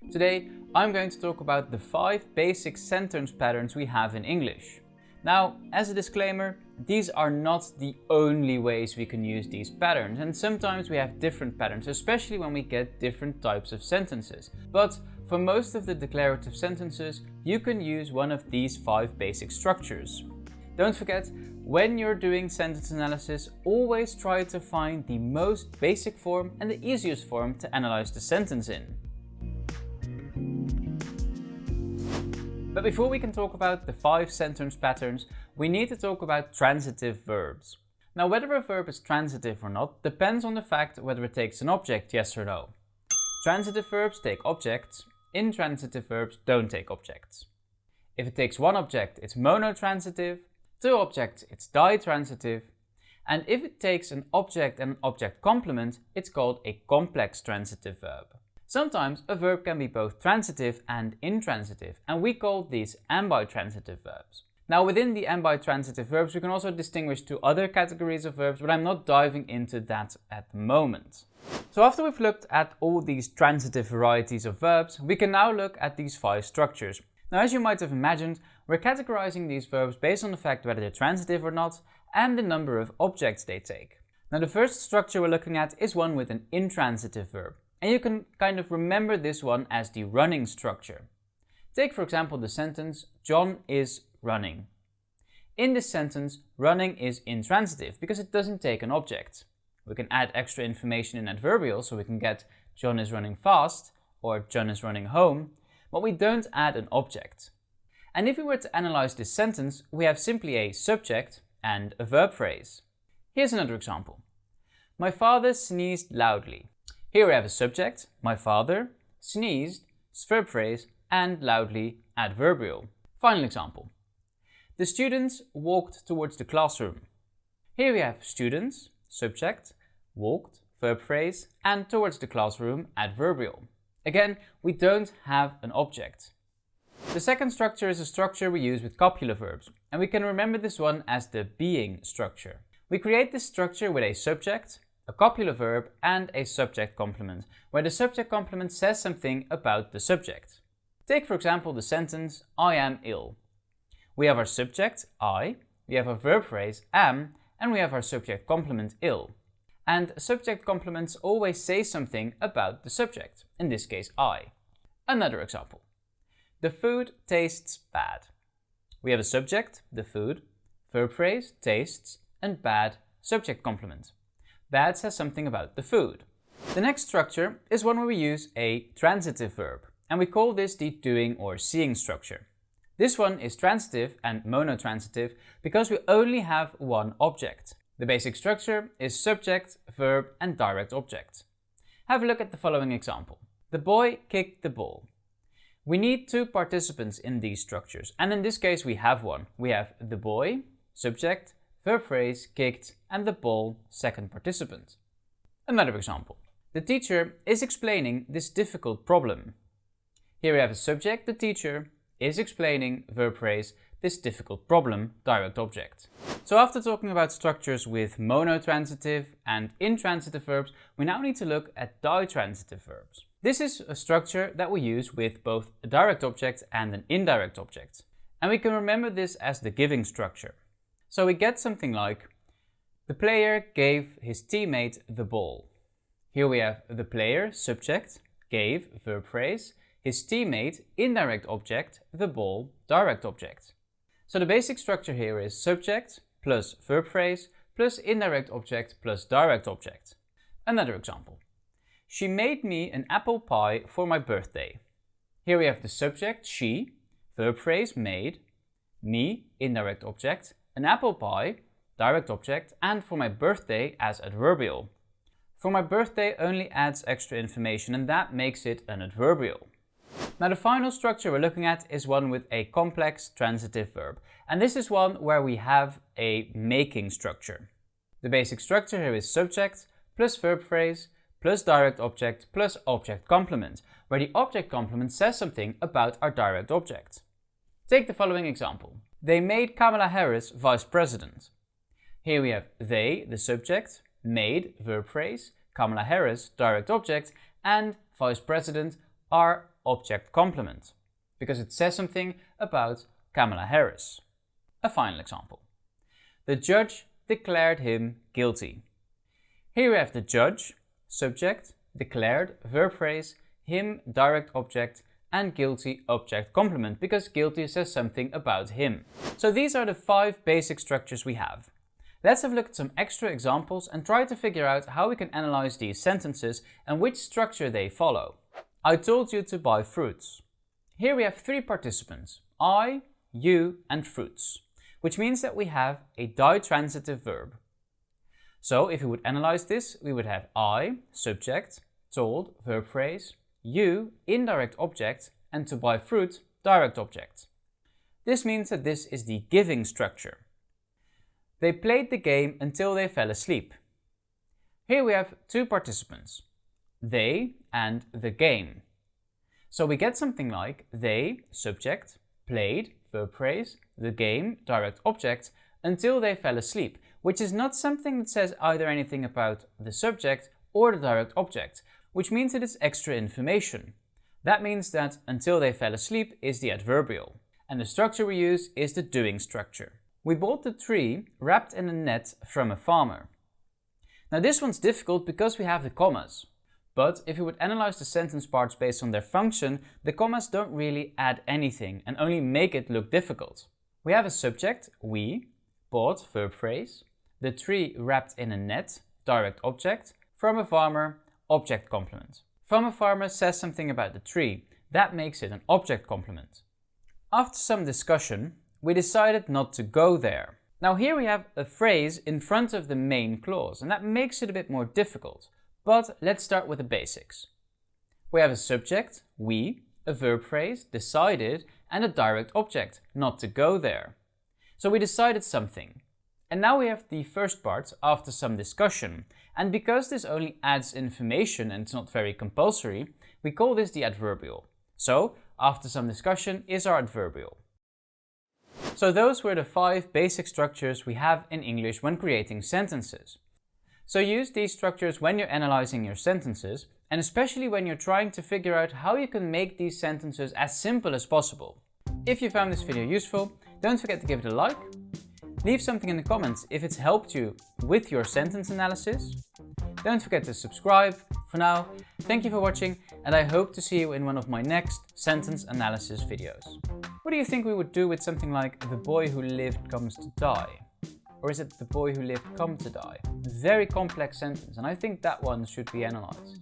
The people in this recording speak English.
Today, I'm going to talk about the 5 basic sentence patterns we have in English. Now, as a disclaimer, these are not the only ways we can use these patterns, and sometimes we have different patterns, especially when we get different types of sentences. But for most of the declarative sentences, you can use one of these 5 basic structures. Don't forget, when you're doing sentence analysis, always try to find the most basic form and the easiest form to analyze the sentence in. But before we can talk about the 5 sentence patterns, we need to talk about transitive verbs. Now, whether a verb is transitive or not depends on the fact whether it takes an object, yes or no. Transitive verbs take objects, intransitive verbs don't take objects. If it takes one object, it's monotransitive, 2 objects, it's ditransitive, and if it takes an object and an object complement, it's called a complex transitive verb. Sometimes a verb can be both transitive and intransitive, and we call these ambitransitive verbs. Now, within the ambitransitive verbs, we can also distinguish 2 other categories of verbs, but I'm not diving into that at the moment. So after we've looked at all these transitive varieties of verbs, we can now look at these 5 structures. Now, as you might have imagined, we're categorizing these verbs based on the fact whether they're transitive or not, and the number of objects they take. Now, the first structure we're looking at is one with an intransitive verb. And you can kind of remember this one as the running structure. Take for example the sentence, John is running. In this sentence, running is intransitive because it doesn't take an object. We can add extra information in adverbial, so we can get John is running fast or John is running home, but we don't add an object. And if we were to analyze this sentence, we have simply a subject and a verb phrase. Here's another example. My father sneezed loudly. Here we have a subject, my father, sneezed, verb phrase, and loudly, adverbial. Final example. The students walked towards the classroom. Here we have students, subject, walked, verb phrase, and towards the classroom, adverbial. Again, we don't have an object. The second structure is a structure we use with copula verbs, and we can remember this one as the being structure. We create this structure with a subject, a copula verb, and a subject complement, where the subject complement says something about the subject. Take for example the sentence, I am ill. We have our subject, I, we have our verb phrase, am, and we have our subject complement, ill. And subject complements always say something about the subject, in this case I. Another example. The food tastes bad. We have a subject, the food, verb phrase, tastes, and bad, subject complement. Bad says something about the food. The next structure is one where we use a transitive verb, and we call this the doing or seeing structure. This one is transitive and monotransitive because we only have one object. The basic structure is subject, verb, and direct object. Have a look at the following example. The boy kicked the ball. We need 2 participants in these structures, and in this case we have one. We have the boy, subject, verb phrase, kicked, and the ball, second participant. Another example. The teacher is explaining this difficult problem. Here we have a subject, the teacher, is explaining, verb phrase, this difficult problem, direct object. So after talking about structures with monotransitive and intransitive verbs, we now need to look at ditransitive verbs. This is a structure that we use with both a direct object and an indirect object. And we can remember this as the giving structure. So we get something like, the player gave his teammate the ball. Here we have the player, subject, gave, verb phrase, his teammate, indirect object, the ball, direct object. So the basic structure here is subject plus verb phrase plus indirect object plus direct object. Another example. She made me an apple pie for my birthday. Here we have the subject, she, verb phrase, made, me, indirect object, an apple pie, direct object, and for my birthday as adverbial. For my birthday only adds extra information, and that makes it an adverbial. Now the final structure we're looking at is one with a complex transitive verb, and this is one where we have a making structure. The basic structure here is subject plus verb phrase plus direct object plus object complement, where the object complement says something about our direct object. Take the following example. They made Kamala Harris vice president. Here we have they, the subject, made, verb phrase, Kamala Harris, direct object, and vice president, our object complement, because it says something about Kamala Harris. A final example. The judge declared him guilty. Here we have the judge, subject, declared, verb phrase, him, direct object, and guilty object complement, because guilty says something about him. So these are the 5 basic structures we have. Let's have a look at some extra examples and try to figure out how we can analyze these sentences and which structure they follow. I told you to buy fruits. Here we have 3 participants, I, you, and fruits, which means that we have a ditransitive verb. So if we would analyze this, we would have I, subject, told, verb phrase, you, indirect object, and to buy fruit, direct object. This means that this is the giving structure. They played the game until they fell asleep. Here we have 2 participants, they and the game. So we get something like they, subject, played, verb phrase, the game, direct object, until they fell asleep, which is not something that says either anything about the subject or the direct object, which means that it's extra information. That means that until they fell asleep is the adverbial, and the structure we use is the doing structure. We bought the tree wrapped in a net from a farmer. Now this one's difficult because we have the commas. But if you would analyze the sentence parts based on their function, the commas don't really add anything and only make it look difficult. We have a subject, we, bought, verb phrase, the tree wrapped in a net, direct object, from a farmer, object complement. From a farmer says something about the tree. That makes it an object complement. After some discussion, we decided not to go there. Now here we have a phrase in front of the main clause, and that makes it a bit more difficult. But let's start with the basics. We have a subject, we, a verb phrase, decided, and a direct object, not to go there. So we decided something. And now we have the first part, after some discussion. And because this only adds information and it's not very compulsory, we call this the adverbial. So, after some discussion is our adverbial. So those were the 5 basic structures we have in English when creating sentences. So use these structures when you're analyzing your sentences, and especially when you're trying to figure out how you can make these sentences as simple as possible. If you found this video useful, don't forget to give it a like. Leave something in the comments if it's helped you with your sentence analysis. Don't forget to subscribe. For now, thank you for watching, and I hope to see you in one of my next sentence analysis videos. What do you think we would do with something like the boy who lived comes to die? Or is it the boy who lived come to die? Very complex sentence, and I think that one should be analyzed.